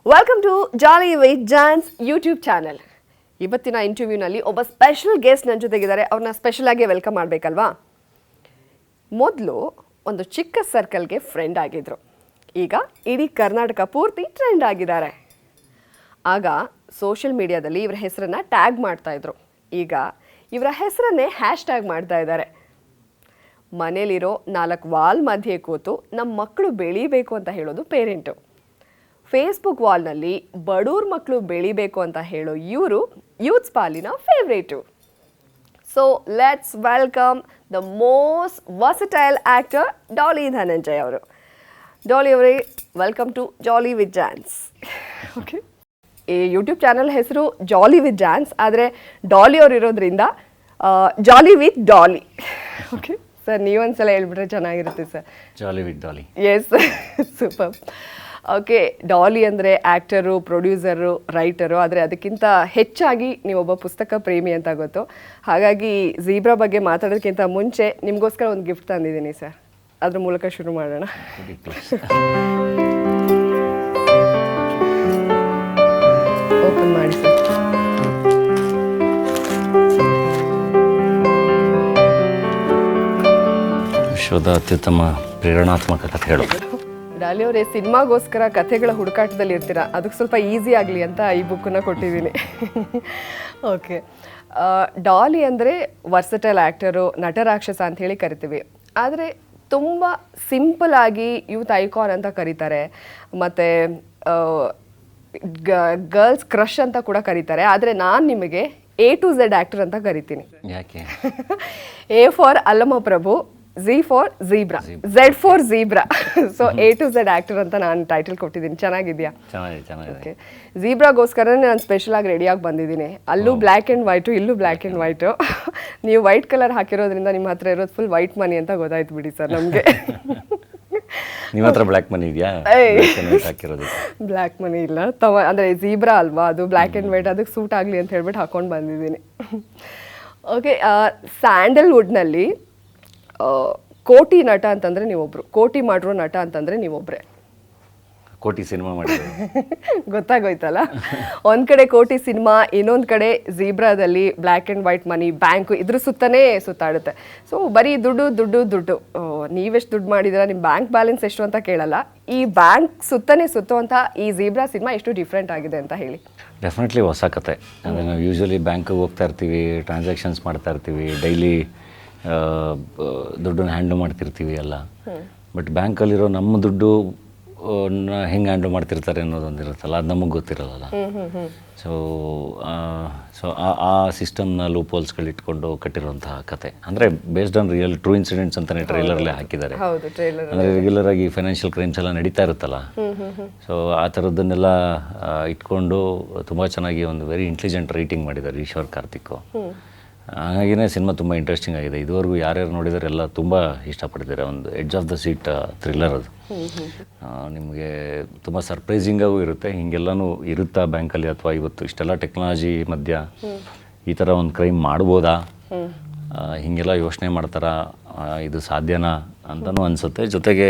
Welcome to Jolly with Jons YouTube channel. ಇವತ್ತಿನ ಇಂಟರ್ವ್ಯೂನಲ್ಲಿ ಒಬ್ಬ ಸ್ಪೆಷಲ್ ಗೆಸ್ಟ್ ನನ್ನ ಜೊತೆಗಿದ್ದಾರೆ. ಅವ್ರನ್ನ ಸ್ಪೆಷಲ್ ಆಗಿ ವೆಲ್ಕಮ್ ಮಾಡಬೇಕಲ್ವಾ. ಮೊದಲು ಒಂದು ಚಿಕ್ಕ ಸರ್ಕಲ್ಗೆ ಫ್ರೆಂಡ್ ಆಗಿದ್ರು. ಈಗ ಇಡೀ ಕರ್ನಾಟಕ ಪೂರ್ತಿ ಟ್ರೆಂಡ್ ಆಗಿದ್ದಾರೆ. ಆಗ ಸೋಷಿಯಲ್ ಮೀಡಿಯಾದಲ್ಲಿ ಇವರ ಹೆಸರನ್ನು ಟ್ಯಾಗ್ ಮಾಡ್ತಾಯಿದ್ರು. ಈಗ ಇವರ ಹೆಸರನ್ನೇ ಹ್ಯಾಶ್ ಟ್ಯಾಗ್ ಮಾಡ್ತಾ ಇದ್ದಾರೆ. ಮನೇಲಿರೋ 4 ವಾಲ್ ಮಧ್ಯೆ ಕೂತು ನಮ್ಮ ಮಕ್ಕಳು ಬೆಳೀಬೇಕು ಅಂತ ಹೇಳೋದು ಪೇರೆಂಟು. ಫೇಸ್ಬುಕ್ ವಾಲ್ನಲ್ಲಿ ಬಡವ್ರ ಮಕ್ಕಳು ಬೆಳಿಬೇಕು ಅಂತ ಹೇಳೋ ಇವರು ಯೂತ್ಸ್ ಪಾಲಿನ favourite. So let's welcome the most versatile actor Dolly Dhananjay ಅವರು. ಡಾಲಿ ಅವರೇ, welcome to Jolly with Jons. Okay, ಈ ಯೂಟ್ಯೂಬ್ ಚಾನಲ್ ಹೆಸರು ಜಾಲಿ ವಿತ್ ಜಾನ್ಸ್, ಆದರೆ ಡಾಲಿ ಅವ್ರು ಇರೋದ್ರಿಂದ Jolly with Dolly. Okay sir, ನೀವೊಂದ್ಸಲ ಹೇಳ್ಬಿಟ್ರೆ ಚೆನ್ನಾಗಿರುತ್ತೆ sir. Jolly with Dolly. Yes, super. Okay, Dolly ಅಂದರೆ ಆ್ಯಕ್ಟರು, ಪ್ರೊಡ್ಯೂಸರು, ರೈಟರು, ಆದರೆ ಅದಕ್ಕಿಂತ ಹೆಚ್ಚಾಗಿ ನೀವೊಬ್ಬ ಪುಸ್ತಕ ಪ್ರೇಮಿ ಅಂತ ಗೊತ್ತು. ಹಾಗಾಗಿ ಝೀಬ್ರಾ ಬಗ್ಗೆ ಮಾತಾಡೋದಕ್ಕಿಂತ ಮುಂಚೆ ನಿಮಗೋಸ್ಕರ ಒಂದು ಗಿಫ್ಟ್ ತಂದಿದ್ದೀನಿ ಸರ್. ಅದ್ರ ಮೂಲಕ ಶುರು ಮಾಡೋಣ. ಓಪನ್ ಮಾಡಿ ಸರ್. ವಿಶ್ವದ ಅತ್ಯುತ್ತಮ ಪ್ರೇರಣಾತ್ಮಕ ಕಥೆಗಳು. ಡಾಲಿ ಅವರೇ, ಸಿನಿಮಾಗೋಸ್ಕರ ಕಥೆಗಳ ಹುಡುಕಾಟದಲ್ಲಿ ಇರ್ತೀರಾ, ಅದಕ್ಕೆ ಸ್ವಲ್ಪ ಈಸಿ ಆಗಲಿ ಅಂತ ಈ ಬುಕ್ಕನ್ನು ಕೊಟ್ಟಿದ್ದೀನಿ. ಓಕೆ, ಡಾಲಿ ಅಂದರೆ ವರ್ಸಟೈಲ್ ಆ್ಯಕ್ಟರು, ನಟರಾಕ್ಷಸ ಅಂತ ಹೇಳಿ ಕರಿತೀವಿ. ಆದರೆ ತುಂಬ ಸಿಂಪಲ್ ಆಗಿ ಯೂತ್ ಐಕಾನ್ ಅಂತ ಕರೀತಾರೆ, ಮತ್ತು ಗರ್ಲ್ಸ್ ಕ್ರಷ್ ಅಂತ ಕೂಡ ಕರೀತಾರೆ. ಆದರೆ ನಾನು ನಿಮಗೆ A to Z ಆ್ಯಕ್ಟರ್ ಅಂತ ಕರಿತೀನಿ. ಯಾಕೆ? A for Allama Prabhu, Z for zebra, Z for zebra. So A to Z actor ಅಂತ ನಾನು ಟೈಟಲ್ ಕೊಟ್ಟಿದ್ದೀನಿ. ಚೆನ್ನಾಗಿದೆಯಾ? ಚೆನ್ನಾಗಿದೆ. ಓಕೆ, ಝೀಬ್ರಾಗೋಸ್ಕರನೇ ನಾನು ಸ್ಪೆಷಲಾಗಿ ರೆಡಿಯಾಗಿ ಬಂದಿದ್ದೀನಿ. ಅಲ್ಲೂ ಬ್ಲ್ಯಾಕ್ ಆ್ಯಂಡ್ ವೈಟು, ಇಲ್ಲೂ ಬ್ಲ್ಯಾಕ್ ಆ್ಯಂಡ್ ವೈಟು. ನೀವು ವೈಟ್ ಕಲರ್ ಹಾಕಿರೋದ್ರಿಂದ ನಿಮ್ಮ ಹತ್ರ ಇರೋದು ಫುಲ್ ವೈಟ್ ಮನಿ ಅಂತ ಗೊತ್ತಾಯ್ತು ಬಿಡಿ ಸರ್ ನಮಗೆ. ನಿಮ್ಮ ಹತ್ರ ಬ್ಲ್ಯಾಕ್ ಮನಿ ಇದೆಯಾ? ಹಾಕಿರೋದು ಬ್ಲ್ಯಾಕ್ ಮನಿ ಇಲ್ಲ, ಅಂದರೆ ಝೀಬ್ರಾ ಅಲ್ವಾ, ಅದು ಬ್ಲ್ಯಾಕ್ ಆ್ಯಂಡ್ ವೈಟ್, ಅದಕ್ಕೆ ಸೂಟ್ ಆಗಲಿ ಅಂತ ಹೇಳ್ಬಿಟ್ಟು ಹಾಕೊಂಡು ಬಂದಿದ್ದೀನಿ. ಓಕೆ, ಸ್ಯಾಂಡಲ್ವುಡ್ನಲ್ಲಿ ಕೋಟಿ ನಟ ಅಂತಂದರೆ ನೀವೊಬ್ಬರು, ಕೋಟಿ ಮಾಡಿರೋ ನಟ ಅಂತಂದರೆ ನೀವೊಬ್ಬರೇ. ಕೋಟಿ ಸಿನಿಮಾ ಮಾಡಿದ್ದಾರೆ. ಗೊತ್ತಾಗೋಯ್ತಲ್ಲ. ಒಂದು ಕಡೆ ಕೋಟಿ ಸಿನಿಮಾ, ಇನ್ನೊಂದು ಕಡೆ ಝೀಬ್ರಾದಲ್ಲಿ black and white money, bank, ಇದ್ರ ಸುತ್ತನೇ ಸುತ್ತಾಡುತ್ತೆ. ಸೊ ಬರೀ ದುಡ್ಡು ದುಡ್ಡು ದುಡ್ಡು. ನೀವೆಷ್ಟು ದುಡ್ಡು ಮಾಡಿದ್ದೀರಾ, ನಿಮ್ಮ ಬ್ಯಾಂಕ್ ಬ್ಯಾಲೆನ್ಸ್ ಎಷ್ಟು ಅಂತ ಕೇಳಲ್ಲ, ಈ ಬ್ಯಾಂಕ್ ಸುತ್ತನೇ ಸುತ್ತುವಂಥ ಈ ಝೀಬ್ರಾ ಸಿನಿಮಾ ಎಷ್ಟು ಡಿಫ್ರೆಂಟ್ ಆಗಿದೆ ಅಂತ ಹೇಳಿ. ಡೆಫಿನೆಟ್ಲಿ ಹೊಸ ಕತೆ. ಅಂದರೆ ನಾವು ಯೂಶ್ವಲಿ ಬ್ಯಾಂಕಿಗೆ ಹೋಗ್ತಾ ಇರ್ತೀವಿ, ಟ್ರಾನ್ಸಾಕ್ಷನ್ಸ್ ಮಾಡ್ತಾ ಇರ್ತೀವಿ, ಡೈಲಿ ದುಡ್ಡನ್ನು ಹ್ಯಾಂಡಲ್ ಮಾಡ್ತಿರ್ತೀವಿ ಎಲ್ಲ. ಬಟ್ ಬ್ಯಾಂಕಲ್ಲಿರೋ ನಮ್ಮ ದುಡ್ಡು ಹೆಂಗೆ ಹ್ಯಾಂಡಲ್ ಮಾಡ್ತಿರ್ತಾರೆ ಅನ್ನೋದೊಂದು ಇರುತ್ತಲ್ಲ, ಅದು ನಮಗೆ ಗೊತ್ತಿರೋಲ್ಲ. ಸೊ ಆ ಸಿಸ್ಟಮ್ನ ಲೂಪೋಲ್ಸ್ಗಳು ಇಟ್ಕೊಂಡು ಕಟ್ಟಿರುವಂತಹ ಕತೆ. ಅಂದರೆ based on real true incidents ಅಂತಲೇ ಟ್ರೈಲರಲ್ಲೇ ಹಾಕಿದ್ದಾರೆ. ಅಂದರೆ ರೆಗ್ಯುಲರ್ ಆಗಿ ಫೈನಾನ್ಷಿಯಲ್ ಕ್ರೈಮ್ಸ್ ಎಲ್ಲ ನಡೀತಾ ಇರುತ್ತಲ್ಲ, ಸೊ ಆ ಥರದ್ದನ್ನೆಲ್ಲ ಇಟ್ಕೊಂಡು ತುಂಬ ಚೆನ್ನಾಗಿ ಒಂದು ವೆರಿ ಇಂಟೆಲಿಜೆಂಟ್ ರೈಟಿಂಗ್ ಮಾಡಿದ್ದಾರೆ ಈಶ್ವರ್ ಕಾರ್ತಿಕ್. ಹಾಗಾಗಿನೇ ಸಿನಿಮಾ ತುಂಬ ಇಂಟ್ರೆಸ್ಟಿಂಗ್ ಆಗಿದೆ. ಇದುವರೆಗೂ ಯಾರ್ಯಾರು ನೋಡಿದರೆ ಎಲ್ಲ ತುಂಬ ಇಷ್ಟಪಡ್ತಿದ್ದಾರೆ. ಒಂದು edge of the seat thriller ಅದು. ನಿಮಗೆ ತುಂಬ ಸರ್ಪ್ರೈಸಿಂಗಾಗೂ ಇರುತ್ತೆ. ಹೀಗೆಲ್ಲನೂ ಇರುತ್ತಾ ಬ್ಯಾಂಕಲ್ಲಿ, ಅಥವಾ ಇವತ್ತು ಇಷ್ಟೆಲ್ಲ ಟೆಕ್ನಾಲಜಿ ಮಧ್ಯ ಈ ಥರ ಒಂದು ಕ್ರೈಮ್ ಮಾಡ್ಬೋದಾ, ಹೀಗೆಲ್ಲ ಯೋಚನೆ ಮಾಡ್ತಾರಾ, ಇದು ಸಾಧ್ಯನಾ ಅಂತನೂ ಅನಿಸುತ್ತೆ. ಜೊತೆಗೆ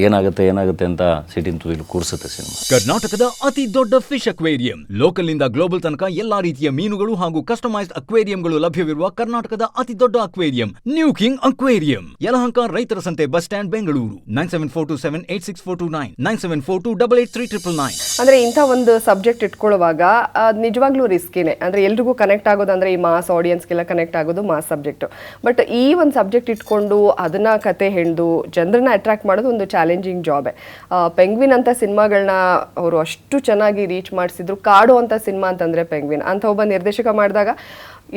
ಏನಾಗುತ್ತೆ ಅಂತ ಸಿಟಿನ ತುದಿಲು ಕೂರಿಸುತ್ತೆ ಸಿನಿಮಾ. ಕರ್ನಾಟಕದ ಅತಿ ದೊಡ್ಡ ಫಿಶ್ ಅಕ್ವೇರಿಯಂ, ಲೋಕಲ್ನಿಂದ ಗ್ಲೋಬಲ್ ತನಕ ಎಲ್ಲಾ ರೀತಿಯ ಮೀನುಗಳು ಹಾಗೂ ಕಸ್ಟಮೈಸ್ಡ್ ಅಕ್ವೇರಿಯಂಗಳು ಲಭ್ಯವಿರುವ ಕರ್ನಾಟಕದ ಅತಿ ದೊಡ್ಡ aquarium new king aquarium, Yelahanka ರೈತರ ಸಂತೆ ಬಸ್ ಸ್ಟ್ಯಾಂಡ್, ಬೆಂಗಳೂರು. 9742786429, 9742883999. ಅಂದ್ರೆ ಇಂಥ ಒಂದು ಸಬ್ಜೆಕ್ಟ್ ಇಟ್ಕೊಳ್ಳುವಾಗ ನಿಜವಾಗ್ಲೂ ರಿಸ್ಕಿನೇ. ಅಂದ್ರೆ ಎಲ್ರಿಗೂ ಕನೆಕ್ಟ್ ಆಗೋದಂದ್ರೆ ಈ ಮಾಸ್ ಆಡಿಯನ್ಸ್ಗೆಲ್ಲ ಕನೆಕ್ಟ್ ಆಗೋದು ಮಾಸ್ ಸಬ್ಜೆಕ್ಟ್. ಬಟ್ ಈ ಒಂದು ಸಬ್ಜೆಕ್ಟ್ ಇಟ್ಕೊಂಡು ಅದನ್ನ ಕತೆ ಹೆಣ್ದು ಜನರನ್ನ ಅಟ್ರಾಕ್ಟ್ ಮಾಡೋದು ಒಂದು ಚಾಲೆಂಜಿಂಗ್ ಜಾಬೇ. ಪೆಂಗ್ವಿನ್ ಅಂತ ಸಿನಿಮಾಗಳನ್ನ ಅವರು ಅಷ್ಟು ಚೆನ್ನಾಗಿ ರೀಚ್ ಮಾಡಿಸಿದ್ರು. ಕಾಡು ಅಂತ ಸಿನಿಮಾ ಅಂತಂದರೆ ಪೆಂಗ್ವಿನ್ ಅಂತ ಒಬ್ಬ ನಿರ್ದೇಶಕ ಮಾಡಿದಾಗ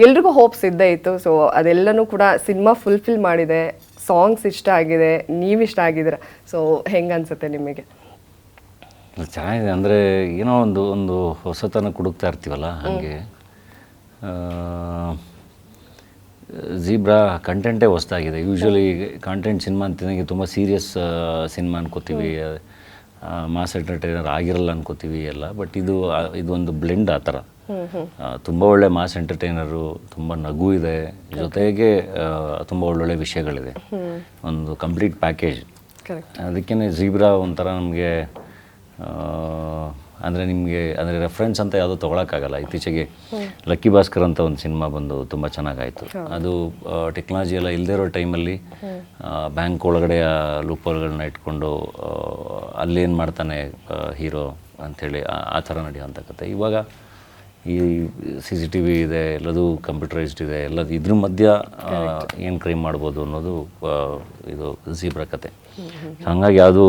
ಎಲ್ರಿಗೂ ಹೋಪ್ಸ್ ಇದ್ದೇ ಇತ್ತು. ಸೊ ಅದೆಲ್ಲನೂ ಕೂಡ ಸಿನಿಮಾ ಫುಲ್ಫಿಲ್ ಮಾಡಿದೆ. ಸಾಂಗ್ಸ್ ಇಷ್ಟ ಆಗಿದೆ, ನೀವಿಷ್ಟ ಆಗಿದ್ದೀರ. ಸೊ ಹೆಂಗೆ ಅನ್ಸುತ್ತೆ ನಿಮಗೆ? ಚೆನ್ನಾಗಿದೆ. ಅಂದರೆ ಏನೋ ಒಂದು ಹೊಸತನ ಹುಡುಕ್ತಾ ಇರ್ತೀವಲ್ಲ, ಹಾಗೆ ಝೀಬ್ರಾ ಕಂಟೆಂಟೇ ಹೊಸದಾಗಿದೆ. ಯೂಶ್ವಲಿ ಕಾಂಟೆಂಟ್ ಸಿನಿಮಾ ಅಂತಂದರೆ ತುಂಬ ಸೀರಿಯಸ್ ಸಿನಿಮಾ ಅನ್ಕೋತೀವಿ, ಮಾಸ್ ಎಂಟರ್ಟೈನರ್ ಆಗಿರಲ್ಲ ಅನ್ಕೋತೀವಿ ಎಲ್ಲ. ಬಟ್ ಇದೊಂದು ಬ್ಲೆಂಡ್ ಆ ಥರ. ತುಂಬ ಒಳ್ಳೆ ಮಾಸ್ ಎಂಟರ್ಟೈನರು, ತುಂಬ ನಗು ಇದೆ, ಜೊತೆಗೆ ತುಂಬ ಒಳ್ಳೊಳ್ಳೆ ವಿಷಯಗಳಿದೆ. ಒಂದು ಕಂಪ್ಲೀಟ್ ಪ್ಯಾಕೇಜ್. ಅದಕ್ಕೇ ಝೀಬ್ರಾ ಒಂಥರ ನಮಗೆ ಅಂದರೆ ನಿಮಗೆ ಅಂದರೆ ರೆಫರೆನ್ಸ್ ಅಂತ ಯಾವುದೂ ತೊಗೊಳಕ್ಕಾಗಲ್ಲ. ಇತ್ತೀಚೆಗೆ ಲಕ್ಕಿ ಭಾಸ್ಕರ್ ಅಂತ ಒಂದು ಸಿನಿಮಾ ಬಂದು ತುಂಬ ಚೆನ್ನಾಗಾಯಿತು. ಅದು ಟೆಕ್ನಾಲಜಿ ಎಲ್ಲ ಇಲ್ಲದೇ ಇರೋ ಟೈಮಲ್ಲಿ ಬ್ಯಾಂಕ್ ಒಳಗಡೆ ಲೂಪೋಲ್ಗಳನ್ನ ಇಟ್ಕೊಂಡು ಅಲ್ಲೇನು ಮಾಡ್ತಾನೆ ಹೀರೋ ಅಂಥೇಳಿ ಆ ಥರ ನಡೆಯುವಂಥ ಕತೆ. ಇವಾಗ ಈ CCTV ಇದೆ, ಎಲ್ಲದೂ ಕಂಪ್ಯೂಟರೈಸ್ಡ್ ಇದೆ, ಎಲ್ಲದು ಇದ್ರ ಮಧ್ಯ ಏನು ಕ್ರೈಮ್ ಮಾಡ್ಬೋದು ಅನ್ನೋದು ಇದು ಝೀಬ್ರಾ ಕತೆ. ಹಾಗಾಗಿ ಯಾವುದು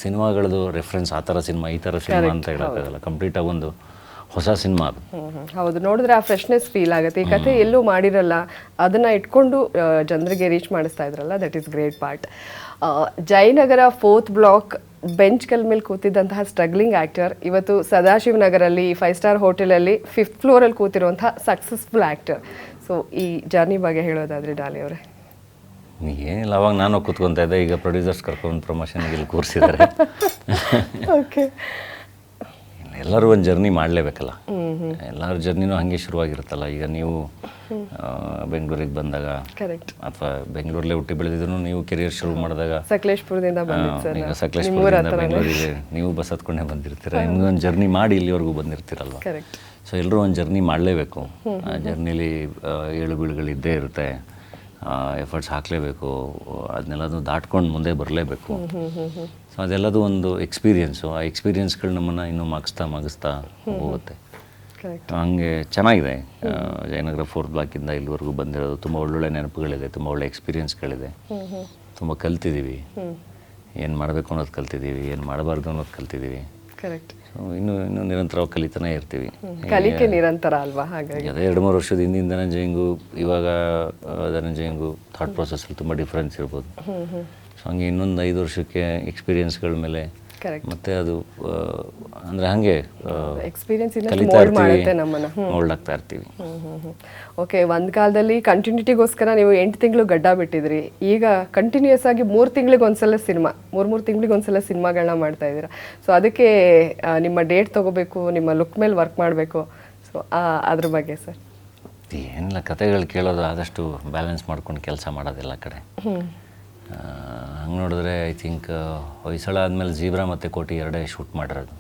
ಸಿನಿಮಾಗಳದ್ದು ರೆಫರೆನ್ಸ್ ಆ ಥರ ಸಿನಿಮಾ ಈ ಥರ ಸಿನಿಮಾ ಅಂತ ಹೇಳೋಕ್ಕಾಗಲ್ಲ. ಕಂಪ್ಲೀಟಾಗಿ ಒಂದು ಹೊಸ ಸಿನಿಮಾ ಅದು. ಹೌದು, ನೋಡಿದ್ರೆ ಆ ಫ್ರೆಶ್ನೆಸ್ ಫೀಲ್ ಆಗುತ್ತೆ. ಈ ಕತೆ ಎಲ್ಲೂ ಮಾಡಿರಲ್ಲ, ಅದನ್ನ ಇಟ್ಕೊಂಡು ಜನರಿಗೆ ರೀಚ್ ಮಾಡಿಸ್ತಾ ಇದ್ರಲ್ಲ, that is great part. Jayanagar 4th block bench ಕಲ್ ಮೇಲೆ ಕೂತಿದ್ದಂತಹ ಸ್ಟ್ರಗ್ಲಿಂಗ್ ಆ್ಯಕ್ಟರ್ ಇವತ್ತು ಸದಾಶಿವನಗರಲ್ಲಿ 5 ಸ್ಟಾರ್ ಹೋಟೆಲಲ್ಲಿ 5th ಫ್ಲೋರಲ್ಲಿ ಕೂತಿರುವಂತಹ ಸಕ್ಸಸ್ಫುಲ್ ಆ್ಯಕ್ಟರ್. ಸೊ ಈ ಜರ್ನಿ ಬಗ್ಗೆ ಹೇಳೋದಾದ್ರೆ ಡಾಲಿ ಅವರೇ. ಏನಿಲ್ಲ, ಅವಾಗ ನಾನು ಕೂತ್ಕೊತಾ ಇದ್ದೆ, ಈಗ ಪ್ರೊಡ್ಯೂಸರ್ಸ್ ಕರ್ಕೊಂಡು ಪ್ರಮೋಷನ್ಗೆ ಇಲ್ಲಿ ಕೂರಿಸಿದ್ದಾರೆ. ಓಕೆ, ಎಲ್ಲರೂ ಒಂದು ಜರ್ನಿ ಮಾಡಲೇಬೇಕಲ್ಲ. ಎಲ್ಲರ ಜರ್ನಿನೂ ಹಾಗೆ ಶುರುವಾಗಿರುತ್ತಲ್ಲ. ಈಗ ನೀವು ಬೆಂಗಳೂರಿಗೆ ಬಂದಾಗ ಅಥವಾ ಬೆಂಗಳೂರಲ್ಲೇ ಹುಟ್ಟಿ ಬೆಳೆದಿದ್ರು ನೀವು ಕೆರಿಯರ್ ಶುರು ಮಾಡಿದಾಗ ಸಕಲೇಶ್ಪುರದಿಂದ ಈಗ ಸಕಲೇಶ್ಪುರದಿಂದ ಬೆಂಗಳೂರಿಗೆ ನೀವು ಬಸ್ ಹತ್ಕೊಂಡೇ ಬಂದಿರ್ತೀರ. ನಿಮ್ಗೊಂದು ಜರ್ನಿ ಮಾಡಿ ಇಲ್ಲಿವರೆಗೂ ಬಂದಿರ್ತೀರಲ್ವ. ಸೊ ಎಲ್ಲರೂ ಒಂದು ಜರ್ನಿ ಮಾಡಲೇಬೇಕು. ಆ ಜರ್ನಿಲಿ ಏಳು ಬೀಳುಗಳಿದ್ದೇ ಇರುತ್ತೆ, ಎಫರ್ಟ್ಸ್ ಹಾಕಲೇಬೇಕು, ಅದನ್ನೆಲ್ಲದೂ ದಾಟ್ಕೊಂಡು ಮುಂದೆ ಬರಲೇಬೇಕು. ಸೊ ಅದೆಲ್ಲದೂ ಒಂದು ಎಕ್ಸ್ಪೀರಿಯೆನ್ಸು. ಆ ಎಕ್ಸ್ಪೀರಿಯೆನ್ಸ್ಗಳು ನಮ್ಮನ್ನು ಇನ್ನೂ ಮಗಿಸ್ತಾ ಹೋಗುತ್ತೆ. ಹಂಗೆ ಚೆನ್ನಾಗಿದೆ. ಜಯನಗರ 4th ಬ್ಲಾಕಿಂದ ಇಲ್ಲಿವರೆಗೂ ಬಂದಿರೋದು ತುಂಬ ಒಳ್ಳೊಳ್ಳೆ ನೆನಪುಗಳಿದೆ, ತುಂಬ ಒಳ್ಳೆ ಎಕ್ಸ್ಪೀರಿಯೆನ್ಸ್ಗಳಿದೆ, ತುಂಬ ಕಲ್ತಿದ್ದೀವಿ. ಏನು ಮಾಡಬೇಕು ಅನ್ನೋದು ಕಲ್ತಿದ್ದೀವಿ, ಏನು ಮಾಡಬಾರ್ದು ಅನ್ನೋದು ಕಲ್ತಿದ್ದೀವಿ. ಸೊ ಇನ್ನೂ ನಿರಂತರವಾಗಿ ಕಲಿತಾನೇ ಇರ್ತೀವಿ. ಕಲಿಕೆ ನಿರಂತರ ಅಲ್ವಾ? ಹಾಗಾಗಿ ಅದೇ 2-3 ವರ್ಷದ ಹಿಂದಿನ ಧನಂಜಯಂಗೂ ಇವಾಗ ಧನಂಜಯಂಗೂ ಥಾಟ್ ಪ್ರೊಸೆಸ್ಸಲ್ಲಿ ತುಂಬ ಡಿಫ್ರೆನ್ಸ್ ಇರ್ಬೋದು. ಸೊ ಹಂಗೆ ಇನ್ನೊಂದು 5 ವರ್ಷಕ್ಕೆ ಎಕ್ಸ್ಪೀರಿಯೆನ್ಸ್ಗಳ ಮೇಲೆ ಮತ್ತೆ ಅದು ಅಂದರೆ ಹಾಗೆ ಕಲಿತಾ ಇರ್ತೀವಿ, ಮೋಲ್ಡ್ ಆಗ್ತಾ ಇರ್ತೀವಿ. ಓಕೆ, ಒಂದು ಕಾಲದಲ್ಲಿ ಕಂಟಿನ್ಯೂಟಿಗೋಸ್ಕರ ನೀವು 8 ತಿಂಗಳು ಗಡ್ಡ ಬಿಟ್ಟಿದ್ರಿ. ಈಗ ಕಂಟಿನ್ಯೂಸ್ ಆಗಿ 3 ತಿಂಗಳಿಗೆ ಒಂದ್ಸಲ ಸಿನಿಮಾ, 3 ತಿಂಗಳಿಗೆ ಒಂದ್ಸಲ ಸಿನಿಮಾಗಳನ್ನ ಮಾಡ್ತಾ ಇದ್ದೀರಾ. ಸೊ ಅದಕ್ಕೆ ನಿಮ್ಮ ಡೇಟ್ ತೊಗೋಬೇಕು, ನಿಮ್ಮ ಲುಕ್ ಮೇಲೆ ವರ್ಕ್ ಮಾಡಬೇಕು. ಸೊ ಅದ್ರ ಬಗ್ಗೆ ಸರ್ ಏನಿಲ್ಲ, ಕತೆಗಳು ಕೇಳೋದು ಆದಷ್ಟು ಬ್ಯಾಲೆನ್ಸ್ ಮಾಡ್ಕೊಂಡು ಕೆಲಸ ಮಾಡೋದೆಲ್ಲ ಕಡೆ. ಹಂಗೆ ನೋಡಿದ್ರೆ ಐ ಥಿಂಕ್ ಹೊಯ್ಸಳ ಆದಮೇಲೆ ಝೀಬ್ರಾ ಮತ್ತು ಕೋಟಿ 2 ಶೂಟ್ ಮಾಡಿರೋದು.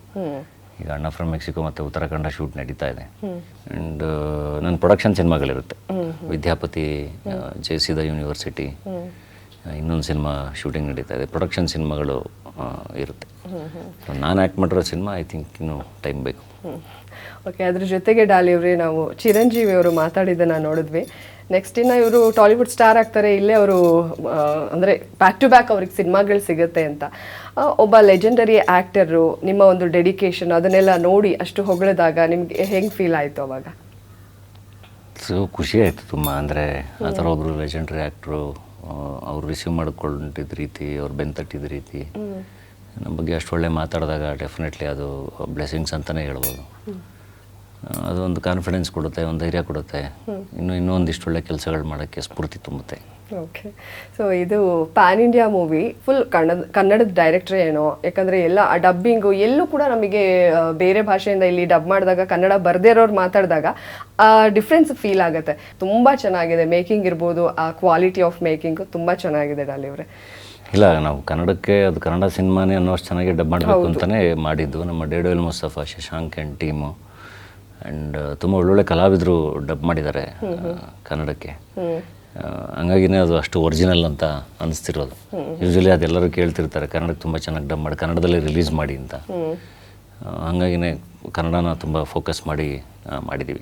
ಈಗ ಅಣ್ಣ ಫ್ರಮ್ ಮೆಕ್ಸಿಕೋ ಮತ್ತು ಉತ್ತರಾಖಂಡ ಶೂಟ್ ನಡೀತಾ ಇದೆ. ಆ್ಯಂಡ್ ನನ್ನ ಪ್ರೊಡಕ್ಷನ್ ಸಿನಿಮಾಗಳಿರುತ್ತೆ. ವಿದ್ಯಾಪತಿ, JC ದ ಯೂನಿವರ್ಸಿಟಿ, ಇನ್ನೊಂದು ಸಿನಿಮಾ ಶೂಟಿಂಗ್ ನಡೀತಾ ಇದೆ. ಪ್ರೊಡಕ್ಷನ್ ಸಿನಿಮಾಗಳು ಇರುತ್ತೆ. ನಾನು ಆ್ಯಕ್ಟ್ ಮಾಡಿರೋ ಸಿನಿಮಾ ಐ ಥಿಂಕ್ ಇನ್ನೂ ಟೈಮ್ ಬೇಕು. ಓಕೆ, ಅದ್ರ ಜೊತೆಗೆ ಡಾಲಿ ಅವರೇ, ನಾವು ಚಿರಂಜೀವಿ ಅವರು ಮಾತಾಡಿದ್ದನ್ನು ನೋಡಿದ್ವಿ. ನೆಕ್ಸ್ಟ್ ಇನ್ನು ಇವರು ಟಾಲಿವುಡ್ ಸ್ಟಾರ್ ಆಗ್ತಾರೆ, ಇಲ್ಲೇ ಅವರು ಅಂದರೆ ಬ್ಯಾಕ್ ಟು ಬ್ಯಾಕ್ ಅವ್ರಿಗೆ ಸಿನಿಮಾಗಳು ಸಿಗುತ್ತೆ ಅಂತ. ಒಬ್ಬ ಲೆಜೆಂಡರಿ ಆ್ಯಕ್ಟರು, ನಿಮ್ಮ ಒಂದು ಡೆಡಿಕೇಶನ್ ಅದನ್ನೆಲ್ಲ ನೋಡಿ ಅಷ್ಟು ಹೊಗಳಿದಾಗ ನಿಮಗೆ ಹೆಂಗೆ ಫೀಲ್ ಆಯಿತು ಅವಾಗ? ಸೊ ಖುಷಿ ಆಯಿತು ತುಂಬ. ಅಂದರೆ ಆ ಥರ ಒಬ್ಬರು ಲೆಜೆಂಡರಿ ಆ್ಯಕ್ಟ್ರು ಅವ್ರು ರಿಸೀವ್ ಮಾಡ್ಕೊಂಡಿದ್ದ ರೀತಿ, ಅವ್ರು ಬೆಂತಟ್ಟಿದ ರೀತಿ, ನಮ್ಮ ಬಗ್ಗೆ ಅಷ್ಟು ಒಳ್ಳೆ ಮಾತಾಡಿದಾಗ ಡೆಫಿನೆಟ್ಲಿ ಅದು ಬ್ಲೆಸ್ಸಿಂಗ್ಸ್ ಅಂತಲೇ ಹೇಳ್ಬೋದು. ಅದೊಂದು ಕಾನ್ಫಿಡೆನ್ಸ್ ಕೊಡುತ್ತೆ, ಒಂದು ಧೈರ್ಯ ಕೊಡುತ್ತೆ, ಇನ್ನೂ ಒಂದಿಷ್ಟು ಒಳ್ಳೆ ಕೆಲಸಗಳು ಮಾಡೋಕ್ಕೆ ಸ್ಫೂರ್ತಿ ತುಂಬುತ್ತೆ. ಓಕೆ, ಸೊ ಇದು ಪ್ಯಾನ್ ಇಂಡಿಯಾ ಮೂವಿ, ಫುಲ್ ಕನ್ನಡದ ಡೈರೆಕ್ಟ್ರೇ ಏನೋ, ಯಾಕಂದರೆ ಎಲ್ಲ ಆ ಡಬ್ಬಿಂಗು ಎಲ್ಲೂ ಕೂಡ ನಮಗೆ ಬೇರೆ ಭಾಷೆಯಿಂದ ಇಲ್ಲಿ ಡಬ್ ಮಾಡಿದಾಗ ಕನ್ನಡ ಬರದೇ ಇರೋರು ಮಾತಾಡಿದಾಗ ಆ ಡಿಫ್ರೆನ್ಸ್ ಫೀಲ್ ಆಗುತ್ತೆ. ತುಂಬ ಚೆನ್ನಾಗಿದೆ ಮೇಕಿಂಗ್ ಇರ್ಬೋದು, ಆ ಕ್ವಾಲಿಟಿ ಆಫ್ ಮೇಕಿಂಗು ತುಂಬ ಚೆನ್ನಾಗಿದೆ ಡಾಲಿ ಅವರೇ. ಇಲ್ಲ, ನಾವು ಕನ್ನಡಕ್ಕೆ ಅದು ಕನ್ನಡ ಸಿನಿಮಾನೇ ಅನ್ನೋಷ್ಟು ಚೆನ್ನಾಗಿ ಡಬ್ ಮಾಡಬೇಕು ಅಂತಲೇ ಮಾಡಿದ್ದು. ನಮ್ಮ daredevil Mustafa, Shashank and team and ತುಂಬ ಒಳ್ಳೊಳ್ಳೆ ಕಲಾವಿದರು ಡಬ್ ಮಾಡಿದ್ದಾರೆ ಕನ್ನಡಕ್ಕೆ. ಹಂಗಾಗಿನೇ ಅದು ಅಷ್ಟು ಒರಿಜಿನಲ್ ಅಂತ ಅನಿಸ್ತಿರೋದು. ಯೂಶ್ವಲಿ ಅದೆಲ್ಲರೂ ಕೇಳ್ತಿರ್ತಾರೆ, ಕನ್ನಡಕ್ಕೆ ತುಂಬ ಚೆನ್ನಾಗಿ ಡಬ್ ಮಾಡಿ ಕನ್ನಡದಲ್ಲಿ ರಿಲೀಸ್ ಮಾಡಿ ಅಂತ. ಹಂಗಾಗಿನೇ ಕನ್ನಡನ ತುಂಬ ಫೋಕಸ್ ಮಾಡಿ ಮಾಡಿದ್ದೀವಿ.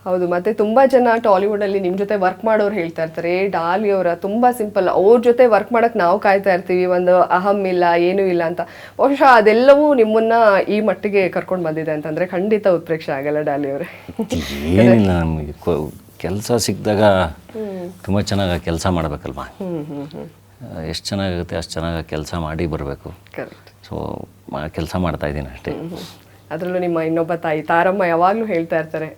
ಹೌದು, ಮತ್ತು ತುಂಬ ಜನ ಟಾಲಿವುಡಲ್ಲಿ ನಿಮ್ಮ ಜೊತೆ ವರ್ಕ್ ಮಾಡೋರು ಹೇಳ್ತಾ ಇರ್ತಾರೆ, ಡಾಲಿ ಅವರ ತುಂಬ ಸಿಂಪಲ್, ಅವ್ರ ಜೊತೆ ವರ್ಕ್ ಮಾಡೋಕ್ಕೆ ನಾವು ಕಾಯ್ತಾ ಇರ್ತೀವಿ, ಒಂದು ಅಹಂ ಇಲ್ಲ, ಏನೂ ಇಲ್ಲ ಅಂತ. ಬಹುಶಃ ಅದೆಲ್ಲವೂ ನಿಮ್ಮನ್ನು ಈ ಮಟ್ಟಿಗೆ ಕರ್ಕೊಂಡು ಬಂದಿದೆ ಅಂತಂದರೆ ಖಂಡಿತ ಉತ್ಪ್ರೇಕ್ಷೆ ಆಗಲ್ಲ ಡಾಲಿ ಅವರೇ. ಏನಿಲ್ಲ, ನಮಗೆ ಕೆಲಸ ಸಿಕ್ಕಿದಾಗ ತುಂಬ ಚೆನ್ನಾಗಿ ಕೆಲಸ ಮಾಡಬೇಕಲ್ವಾ. ಎಷ್ಟು ಚೆನ್ನಾಗುತ್ತೆ ಅಷ್ಟು ಚೆನ್ನಾಗಿ ಕೆಲಸ ಮಾಡಿ ಬರಬೇಕು. ಸೊ ಕೆಲಸ ಮಾಡ್ತಾ ಇದ್ದೀನಿ ಅಷ್ಟೇ. ಅದರಲ್ಲೂ ನಿಮ್ಮ ಇನ್ನೊಬ್ಬ ತಾಯಿ ತಾರಮ್ಮ ಯಾವಾಗಲೂ ಹೇಳ್ತಾ ಇರ್ತಾರೆ,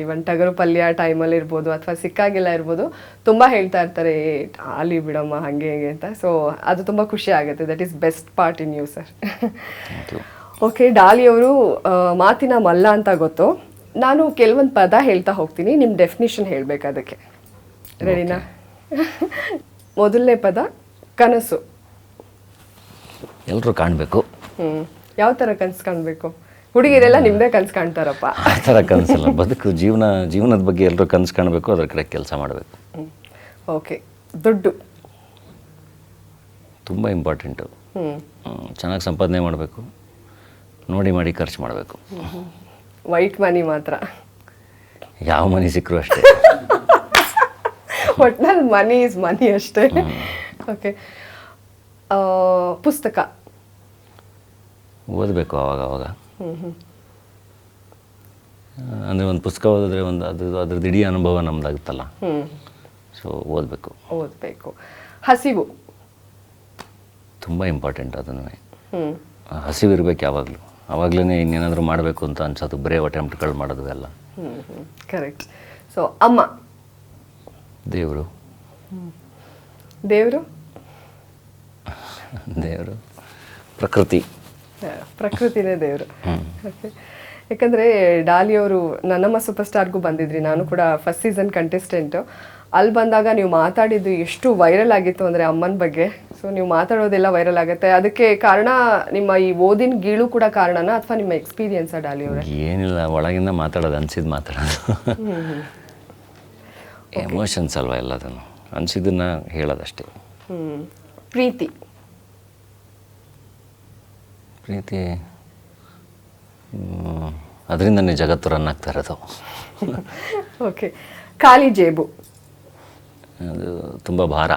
ಇವನ್ ಟಗರು ಪಲ್ಯ ಟೈಮಲ್ಲಿ ಇರ್ಬೋದು ಅಥವಾ ಸಿಕ್ಕಾಗಿಲ್ಲ ಇರ್ಬೋದು, ತುಂಬ ಹೇಳ್ತಾ ಇರ್ತಾರೆ ಅಲ್ಲಿ ಬಿಡಮ್ಮ ಹಾಗೆ ಹೇಗೆ ಅಂತ. ಸೊ ಅದು ತುಂಬ ಖುಷಿ ಆಗುತ್ತೆ. That is best part in you sir. Okay, Dolly ಅವರು ಮಾತಿನ ಮಲ್ಲ ಅಂತ ಗೊತ್ತು. ನಾನು ಕೆಲವೊಂದು ಪದ ಹೇಳ್ತಾ ಹೋಗ್ತೀನಿ, ನಿಮ್ಮ ಡೆಫಿನಿಷನ್ ಹೇಳಬೇಕು ಅದಕ್ಕೆ. ರೆಡಿನಾ? ಮೊದಲನೇ ಪದ ಕನಸು. ಎಲ್ಲರೂ ಕಾಣಬೇಕು. ಯಾವ ಥರ ಕನಸು ಕಾಣಬೇಕು? ಹುಡುಗಿರೆಲ್ಲ ನಿಮ್ಮದೇ ಕನಸು ಕಾಣ್ತಾರಪ್ಪ. ಆ ಥರ ಕನಸಲ್ಲ, ಬದುಕು ಜೀವನದ ಬಗ್ಗೆ ಎಲ್ಲರೂ ಕನಸು ಕಾಣಬೇಕು, ಅದ್ರ ಕಡೆ ಕೆಲಸ ಮಾಡಬೇಕು. ಓಕೆ. ದುಡ್ಡು ತುಂಬ ಇಂಪಾರ್ಟೆಂಟು. ಚೆನ್ನಾಗಿ ಸಂಪಾದನೆ ಮಾಡಬೇಕು, ಮಾಡಿ ಖರ್ಚು ಮಾಡಬೇಕು. ವೈಟ್ ಮನಿ ಮಾತ್ರ, ಯಾವ ಮನಿ ಸಿಕ್ಕರು ಅಷ್ಟೇ. ಒಟ್ನಲ್ಲಿ ಮನಿ ಇಸ್ ಮನಿ ಅಷ್ಟೇ. ಓಕೆ. ಪುಸ್ತಕ ಓದಬೇಕು ಅವಾಗ. ಅಂದರೆ ಒಂದು ಪುಸ್ತಕ ಓದಿದ್ರೆ ಅದ್ರದ್ದು ಇಡೀ ಅನುಭವ ನಮ್ದಾಗುತ್ತಲ್ಲ, ಸೊ ಓದಬೇಕು. ಹಸಿವು ತುಂಬ ಇಂಪಾರ್ಟೆಂಟ್. ಅದನ್ನು ಹಸಿವು ಇರಬೇಕು ಯಾವಾಗಲೂ. ಆವಾಗಲೇ ಇನ್ನೇನಾದರೂ ಮಾಡಬೇಕು ಅಂತ ಅನ್ಸೋದು, ಬರೇ ಅಟೆಂಪ್ಟ್ಗಳು ಮಾಡೋದು ಎಲ್ಲ. ಕರೆಕ್ಟ್. ಸೊ ಅಮ್ಮ. ದೇವರು ಪ್ರಕೃತಿನೇ ದೇವರು. ಓಕೆ. ಯಾಕಂದರೆ ಡಾಲಿ ಅವರು ನನ್ನಮ್ಮ ಸೂಪರ್ ಸ್ಟಾರ್ಗೂ ಬಂದಿದ್ರಿ, ನಾನು ಕೂಡ ಫಸ್ಟ್ ಸೀಸನ್ ಕಂಟೆಸ್ಟೆಂಟು. ಅಲ್ಲಿ ಬಂದಾಗ ನೀವು ಮಾತಾಡಿದ್ದು ಎಷ್ಟು ವೈರಲ್ ಆಗಿತ್ತು ಅಂದರೆ ಅಮ್ಮನ ಬಗ್ಗೆ. ಸೊ ನೀವು ಮಾತಾಡೋದೆಲ್ಲ ವೈರಲ್ ಆಗುತ್ತೆ, ಅದಕ್ಕೆ ಕಾರಣ ನಿಮ್ಮ ಈ ಓದಿನ ಗೀಳು ಕೂಡ ಕಾರಣನಾ ಅಥವಾ ನಿಮ್ಮ ಎಕ್ಸ್ಪೀರಿಯನ್ಸಾ ಡಾಲಿ ಅವರೇ? ಏನಿಲ್ಲ, ಒಳಗಿಂದ ಮಾತಾಡೋದು, ಅನ್ಸಿದ್ದು ಮಾತಾಡೋದು. ಎಮೋಷನ್ಸ್ ಅಲ್ವಾ ಎಲ್ಲದನ್ನು, ಅನ್ಸಿದ್ದನ್ನು ಹೇಳೋದಷ್ಟೇ. ಪ್ರೀತಿ ಅದರಿಂದನೇ ಜಗತ್ತು ರನ್ ಆಗ್ತಾ ಇರೋದು. ಓಕೆ. ಖಾಲಿ ಜೇಬು. ಅದು ತುಂಬ ಭಾರ.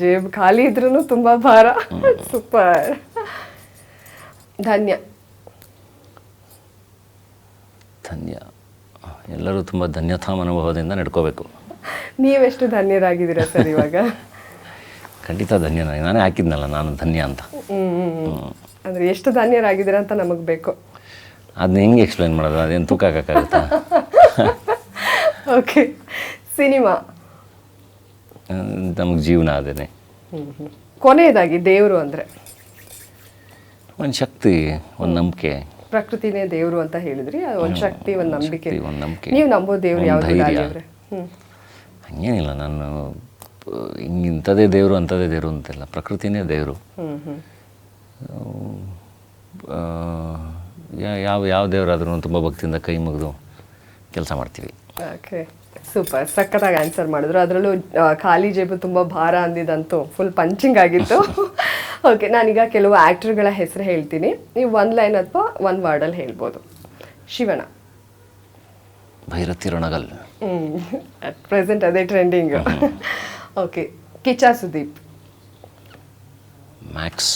ಜೇಬು ಖಾಲಿ ಇದ್ರೂ ತುಂಬ ಭಾರ. ಸೂಪರ್. ಧನ್ಯ. ಎಲ್ಲರೂ ತುಂಬ ಧನ್ಯತಾ ಅನುಭವದಿಂದ ನಡ್ಕೋಬೇಕು. ನೀವೆಷ್ಟು ಧನ್ಯರಾಗಿದ್ದೀರಾ ಸರ್ ಇವಾಗ? ಖಂಡಿತ ಧನ್ಯನಾಗಿ, ನಾನೇ ಹಾಕಿದ್ನಲ್ಲ ನಾನು ಧನ್ಯ ಅಂತ. ಅಂದರೆ ಎಷ್ಟು ಧನ್ಯರಾಗಿದ್ದೀರಾ ಅಂತ ನಮಗೆ ಬೇಕು. ಅದನ್ನ ಹೆಂಗೆ ಎಕ್ಸ್ಪ್ಲೈನ್ ಮಾಡೋದು, ಅದೇನು ತೂಕ ಹಾಕೋಕ್ಕಾಗುತ್ತಾ? ಓಕೆ. ಸಿನಿಮಾ ನಮಗೆ ಜೀವನ ಅದೇನೆ. ಕೊನೆಯದಾಗಿ ದೇವರು ಅಂದರೆ ಒಂದು ಶಕ್ತಿ, ಒಂದು ನಂಬಿಕೆ. ಪ್ರಕೃತಿನೇ ದೇವರು ಅಂತ ಹೇಳಿದ್ರಿ, ಒಂದು ಶಕ್ತಿ, ಒಂದು ನಂಬಿಕೆ. ನೀವು ನಂಬೋ ದೇವ್ರು ಯಾವ್ದು? ಹಂಗೇನಿಲ್ಲ, ನಾನು ಇಂಥದೇ ದೇವರು ಅಂಥದ್ದೇ ದೇವರು ಅಂತಿಲ್ಲ, ಪ್ರಕೃತಿನೇ ದೇವರು. ಯಾವ ದೇವರಾದ್ರೂ ತುಂಬ ಭಕ್ತಿಯಿಂದ ಕೈ ಮುಗಿದು ಕೆಲಸ ಮಾಡ್ತೀವಿ. Okay, super. ಸಖತ್ತಾಗಿ ಆನ್ಸರ್ ಮಾಡಿದ್ರು. ಅದರಲ್ಲೂ ಖಾಲಿ ಜೇಬು ತುಂಬ ಭಾರ ಅಂದಿದ್ದಂತೂ ಫುಲ್ ಪಂಚಿಂಗ್ ಆಗಿತ್ತು. ಓಕೆ, ನಾನೀಗ ಕೆಲವು ಆ್ಯಕ್ಟರ್ಗಳ ಹೆಸರು ಹೇಳ್ತೀನಿ, ನೀವು ಒಂದು ಲೈನ್ ಅಥವಾ ಒಂದು ವರ್ಡಲ್ಲಿ ಹೇಳ್ಬೋದು. ಶಿವಣ್ಣ. ಭೈರತಿ ರಣಗಲ್. ಅಟ್ ಪ್ರೆಸೆಂಟ್ ಅದೇ trending. Okay. Kiccha Sudeep. Max.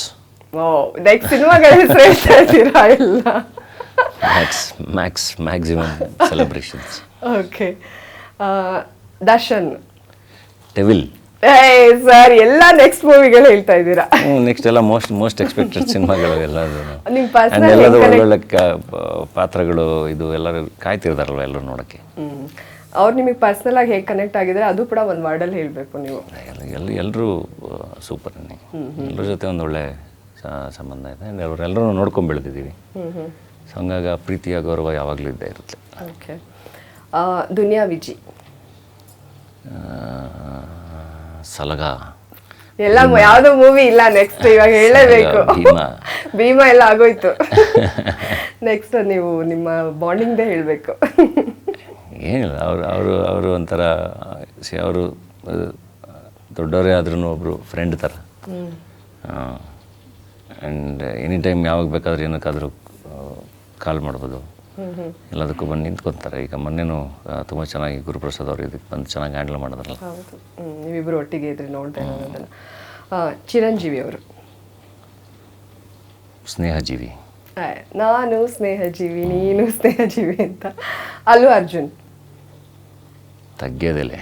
Next ಸಿನಿಮಾಗಳ ಹೆಸರು ಹೇಳ್ತಾ ಇದ್ದೀರಾ ಎಲ್ಲ? Max maximum celebrations. Okay. Darshan. Devil. Sir ಎಲ್ಲ ನೆಕ್ಸ್ಟ್ ಮೂವಿಗಳು ಹೇಳ್ತಾ ಇದ್ದೀರಾ? ನೆಕ್ಸ್ಟ್ ಎಲ್ಲ ಮೋಸ್ಟ್ ಎಕ್ಸ್ಪೆಕ್ಟೆಡ್ ಸಿನಿಮಾಗಳು ಎಲ್ಲದು. ನಿಮ್ಮ ಪರ್ಸನಲ್ ಎಲ್ಲದು ಒಳ್ಳೊಳ್ಳೆ ಪಾತ್ರಗಳು, ಇದು ಎಲ್ಲರೂ ಕಾಯ್ತಿರ್ತಾರಲ್ವ ಎಲ್ಲರೂ ನೋಡೋಕ್ಕೆ. ಅವ್ರು ನಿಮಗೆ ಪರ್ಸನಲ್ ಆಗಿ ಹೇಗೆ ಕನೆಕ್ಟ್ ಆಗಿದ್ರೆ ಅದು ಕೂಡ ಒಂದು ವರ್ಡಲ್ಲಿ ಹೇಳಬೇಕು ನೀವು. ಎಲ್ಲರೂ ಸೂಪರ್. ಎಲ್ಲರ ಜೊತೆ ಒಂದು ಒಳ್ಳೆ ಸಂಬಂಧ ಇದೆ, ಎಲ್ಲರೂ ನೋಡ್ಕೊಂಡು ಬೆಳೆದಿದ್ದೀವಿ. ಸೊ ಹಂಗಾಗಿ ಪ್ರೀತಿಯ ಗೌರವ ಯಾವಾಗಲೂ ಇದ್ದೇ ಇರುತ್ತೆ. ಓಕೆ. ದುನಿಯಾ ವಿಜಿ. ಸಲಗ. ಎಲ್ಲ ಯಾವುದೋ ಮೂವಿ ಇಲ್ಲ, ನೆಕ್ಸ್ಟ್ ಇವಾಗ ಹೇಳಲೇಬೇಕು. ಭೀಮಾ ಎಲ್ಲ ಆಗೋಯ್ತು. ನೆಕ್ಸ್ಟ್ ನೀವು ನಿಮ್ಮ ಬಾಂಡಿಂಗ್ದೇ ಹೇಳಬೇಕು. ಏನಿಲ್ಲ, ಅವರು ಒಂಥರ ಅವರು ದೊಡ್ಡವರೇ ಆದ್ರೂ ಒಬ್ಬರು ಫ್ರೆಂಡ್ ಥರ. ಆ್ಯಂಡ್ ಎನಿ ಟೈಮ್ ಯಾವಾಗ ಬೇಕಾದ್ರೂ ಏನಕ್ಕಾದರೂ ಕಾಲ್ ಮಾಡ್ಬೋದು, ಎಲ್ಲದಕ್ಕೂ ಬಂದು ನಿಂತ್ಕೊತಾರೆ. ಈಗ ಮೊನ್ನೆನೂ ತುಂಬ ಚೆನ್ನಾಗಿ ಗುರುಪ್ರಸಾದ್ ಅವರು ಇದಕ್ಕೆ ಬಂದು ಚೆನ್ನಾಗಿ ಹ್ಯಾಂಡಲ್ ಮಾಡಿದ್ರಲ್ಲ. ಹೌದು, ನೀವಿಬ್ಬರು ಒಟ್ಟಿಗೆ ಇದ್ರಿ, ನೋಡ್ದೆ ನಾನು ಅದನ್ನು. ಚಿರಂಜೀವಿ ಅವರು. ಸ್ನೇಹಜೀವಿ. ನಾನು ಸ್ನೇಹಜೀವಿ, ನೀನು ಸ್ನೇಹಜೀವಿ ಅಂತ. ಅಲ್ಲು ಅರ್ಜುನ್. ತಗ್ಗೇದೆಲೆ.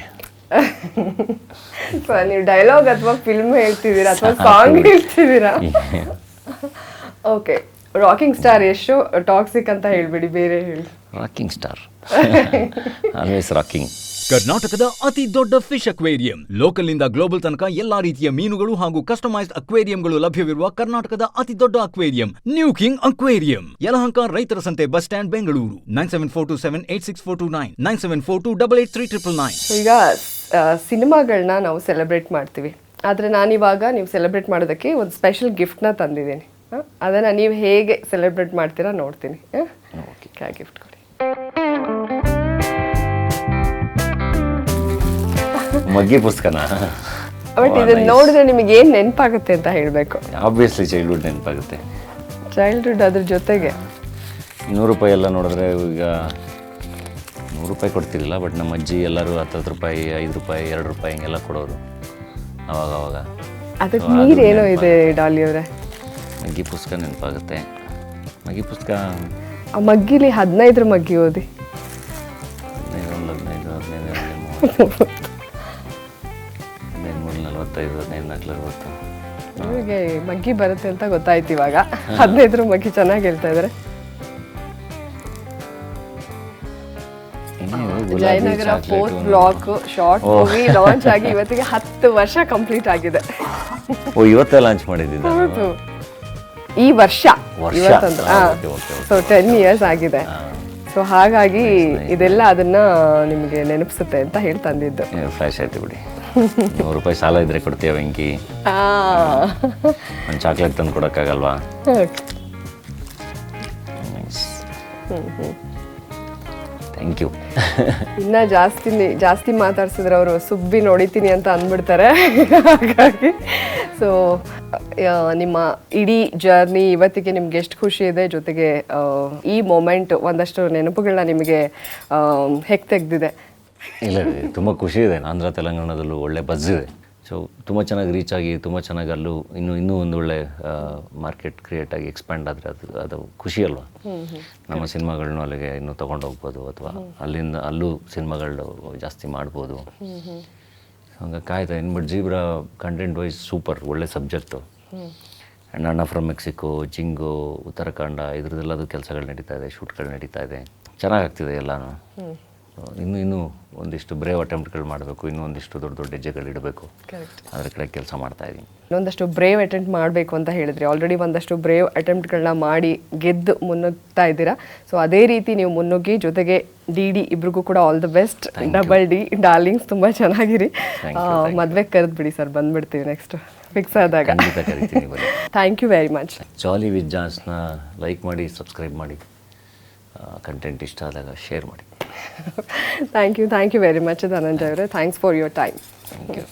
ನೀವು ಡೈಲಾಗ್ ಅಥವಾ ಫಿಲ್ಮ್ ಹೇಳ್ತಿದ್ದೀರಾ ಅಥವಾ ಸಾಂಗ್ ಹೇಳ್ತಿದ್ದೀರಾ? Okay. Rocking star Yashu. Toxic ಅಂತ ಹೇಳ್ಬಿಡಿ, ಬೇರೆ ಹೇಳಿ. Rocking star, always rocking. ಕರ್ನಾಟಕದ ಅತಿ ದೊಡ್ಡ ಫಿಶ್ ಅಕ್ವೇರಿಯಂ. ಲೋಕಲ್ ನಿಂದ ಗ್ಲೋಬಲ್ ತನಕ ಎಲ್ಲಾ ರೀತಿಯ ಮೀನುಗಳು ಹಾಗೂ ಕಸ್ಟಮೈಸ್ಡ್ ಅಕ್ವೇರಿಯಂಗಳು ಲಭ್ಯವಿರುವ ಕರ್ನಾಟಕದ ಅತಿ ದೊಡ್ಡ aquarium new king aquarium. Yelahanka ರೈತರ ಸಂತೆ ಬಸ್ ಸ್ಟ್ಯಾಂಡ್, ಬೆಂಗಳೂರು. 9742786429 9742883999. ಈಗ ಸಿನಿಮಾಗಳನ್ನ ನಾವು ಸೆಲೆಬ್ರೇಟ್ ಮಾಡ್ತೀವಿ, ಆದರೆ ನಾನಿವಾಗ ನೀವು ಸೆಲೆಬ್ರೇಟ್ ಮಾಡೋದಕ್ಕೆ ಒಂದು ಸ್ಪೆಷಲ್ ಗಿಫ್ಟ್ನ ತಂದಿದ್ದೀನಿ. ಅದನ್ನು ನೀವು ಹೇಗೆ ಸೆಲೆಬ್ರೇಟ್ ಮಾಡ್ತೀರಾ ನೋಡ್ತೀನಿ. ಓಕೆ, ಗಿಫ್ಟ್ ಕೊಡಿ. ಮಗ್ಗಿ ಪುಸ್ತಕನ ಬಟ್ ಇದನ್ನ ನೋಡಿದ್ರೆ ನಿಮಗೆ ಏನು ನೆನಪಾಗುತ್ತೆ ಅಂತ ಹೇಳಬೇಕು. ಆಬ್ವಿಯಸ್ಲಿ ಚೈಲ್ಡ್ಹುಡ್ ನೆನಪಾಗುತ್ತೆ. ಚೈಲ್ಡ್ಹುಡ್ ಅದ್ರ ಜೊತೆಗೆ ₹100 ಎಲ್ಲ ನೋಡಿದ್ರೆ ಈಗ ₹100 ಕೊಡ್ತಿರಲಿಲ್ಲ, ಬಟ್ ನಮ್ಮ ಅಜ್ಜಿ ಎಲ್ಲರೂ ₹10, ₹5, ₹2 ಹಿಂಗೆಲ್ಲ ಕೊಡೋರು ಅವಾಗ. ಅದಕ್ಕೆ ನೀರೇನೋ ಇದೆ ಡಾಲಿ ಅವರೇ. ಮಗ್ಗಿ ಪುಸ್ತಕ ನೆನಪಾಗುತ್ತೆ. ಮಗ್ಗಿ ಪುಸ್ತಕ ಆ ಮಗ್ಗಿಲಿ 15 ಮಗ್ಗಿ ಓದಿ. 15, 40. ನಿಮಗೆ ಮಗ್ಗಿ ಬರುತ್ತೆ ಅಂತ ಗೊತ್ತಾಯ್ತು ಇವಾಗ. 15 ಮಗ್ಗಿ ಚೆನ್ನಾಗಿ ಹೇಳ್ತಾ ಇದ್ದಾರೆ. Jayanagar 4th block short movie launch ಆಗಿ ಇವತ್ತಿಗೆ 10 ವರ್ಷ ಕಂಪ್ಲೀಟ್ ಆಗಿದೆ. ಇವತ್ತೇ ಲಾಂಚ್ ಮಾಡಿದ್ದಿದ್ದ ಈ ವರ್ಷ ಇವತ್ತಂದ್ರೆ ಸೊ 10 years ಆಗಿದೆ. ಸೊ ಹಾಗಾಗಿ ಇದೆಲ್ಲ ಅದನ್ನ ನಿಮಗೆ ನೆನಪಿಸುತ್ತೆ ಅಂತ ಹೇಳಿ ತಂದಿದ್ದು. ಫ್ಲಾಶ್ ಆಯ್ತು ಬಿಡಿ. ₹100 ಸಾಲ ಇದ್ರೆ ಕೊಡ್ತೀಯ ವೆಂಕಿ? ಒಂದು ಚಾಕ್ಲೇಟ್ ತಂದು ಕೊಡೋಕ್ಕಾಗಲ್ವಾ? Thank you. ಇನ್ನ ಜಾಸ್ತಿ ಮಾತಾಡ್ಸಿದ್ರೆ ಅವರು ಸುಬ್ಬಿ ನೋಡಿತೀನಿ ಅಂತ ಅಂದ್ಬಿಡ್ತಾರೆ. ಹಾಗಾಗಿ ಸೊ ನಿಮ್ಮ ಇಡೀ ಜರ್ನಿ ಇವತ್ತಿಗೆ ನಿಮ್ಗೆ ಎಷ್ಟು ಖುಷಿ ಇದೆ, ಜೊತೆಗೆ ಈ ಮೊಮೆಂಟ್ ಒಂದಷ್ಟು ನೆನಪುಗಳನ್ನ ನಿಮಗೆ ಹೆಕ್ ತೆಗೆದಿದೆ? ಇಲ್ಲ, ತುಂಬ ಖುಷಿ ಇದೆ. ಆಂಧ್ರ ತೆಲಂಗಾಣದಲ್ಲೂ ಒಳ್ಳೆ ಬಜ್ ಇದೆ. ಸೊ ತುಂಬ ಚೆನ್ನಾಗಿ ರೀಚ್ ಆಗಿ ತುಂಬ ಚೆನ್ನಾಗಿ ಅಲ್ಲೂ ಇನ್ನೂ ಒಂದು ಒಳ್ಳೆ ಮಾರ್ಕೆಟ್ ಕ್ರಿಯೇಟ್ ಆಗಿ ಎಕ್ಸ್ಪ್ಯಾಂಡ್ ಆದರೆ ಅದು ಖುಷಿ ಅಲ್ವಾ? ನಮ್ಮ ಸಿನಿಮಾಗಳನ್ನೂ ಅಲ್ಲಿಗೆ ಇನ್ನೂ ತೊಗೊಂಡು ಹೋಗ್ಬೋದು, ಅಥವಾ ಅಲ್ಲೂ ಸಿನಿಮಾಗಳು ಜಾಸ್ತಿ ಮಾಡ್ಬೋದು. ಹಂಗೆ ಕಾಯ್ತಾ ಇನ್ನು. But Zebra content wise super, ಒಳ್ಳೆ ಸಬ್ಜೆಕ್ಟು. ಆ್ಯಂಡ್ ಅಣ್ಣ ಫ್ರಮ್ ಮೆಕ್ಸಿಕೋ, ಜಿಂಗೋ, ಉತ್ತರಾಖಂಡ ಇದ್ರದ್ದೆಲ್ಲದು ಕೆಲಸಗಳು ನಡೀತಾ ಇದೆ, ಶೂಟ್ಗಳು ನಡೀತಾ ಇದೆ, ಚೆನ್ನಾಗಾಗ್ತಿದೆ ಎಲ್ಲನೂ. ಇನ್ನೂ ಒಂದಿಷ್ಟು ಬ್ರೇವ್ ಅಟೆಂಪ್ಟ್ಗಳು ಮಾಡಬೇಕು, ಇನ್ನೂ ಒಂದಿಷ್ಟು ದೊಡ್ಡ ಹೆಜ್ಜೆಗಳು ಇಡಬೇಕು, ಅದ್ರ ಕಡೆ ಕೆಲಸ ಮಾಡ್ತಾ ಇದ್ದೀನಿ. ಇನ್ನೊಂದಷ್ಟು ಬ್ರೇವ್ ಅಟೆಂಪ್ಟ್ ಮಾಡಬೇಕು ಅಂತ ಹೇಳಿದ್ರಿ. ಆಲ್ರೆಡಿ ಒಂದಷ್ಟು ಬ್ರೇವ್ ಅಟೆಂಪ್ಟ್ಗಳನ್ನ ಮಾಡಿ ಗೆದ್ದು ಮುನ್ನುಗ್ತಾ ಇದ್ದೀರಾ. ಸೊ ಅದೇ ರೀತಿ ನೀವು ಮುನ್ನುಗ್ಗಿ, ಜೊತೆಗೆ ಡಿ ಇಬ್ರಿಗೂ ಕೂಡ all the best. Double D darlings, ತುಂಬ ಚೆನ್ನಾಗಿರಿ. ಮದುವೆಗೆ ಕರೆದ್ಬಿಡಿ ಸರ್, ಬಂದ್ಬಿಡ್ತೀವಿ ನೆಕ್ಸ್ಟ್ ಫಿಕ್ಸ್ ಆದಾಗ. ಖಂಡಿತ ಕರಿತೀನಿ. Thank you very much. Jolly with ಜಾನ್ಸ್ನ ಲೈಕ್ ಮಾಡಿ, ಸಬ್ಸ್ಕ್ರೈಬ್ ಮಾಡಿ, ಕಂಟೆಂಟ್ ಇಷ್ಟ ಆದಾಗ ಶೇರ್ ಮಾಡಿ. Thank you very much Dhananjaya ಅವರೇ. Thanks for your time. Thank you.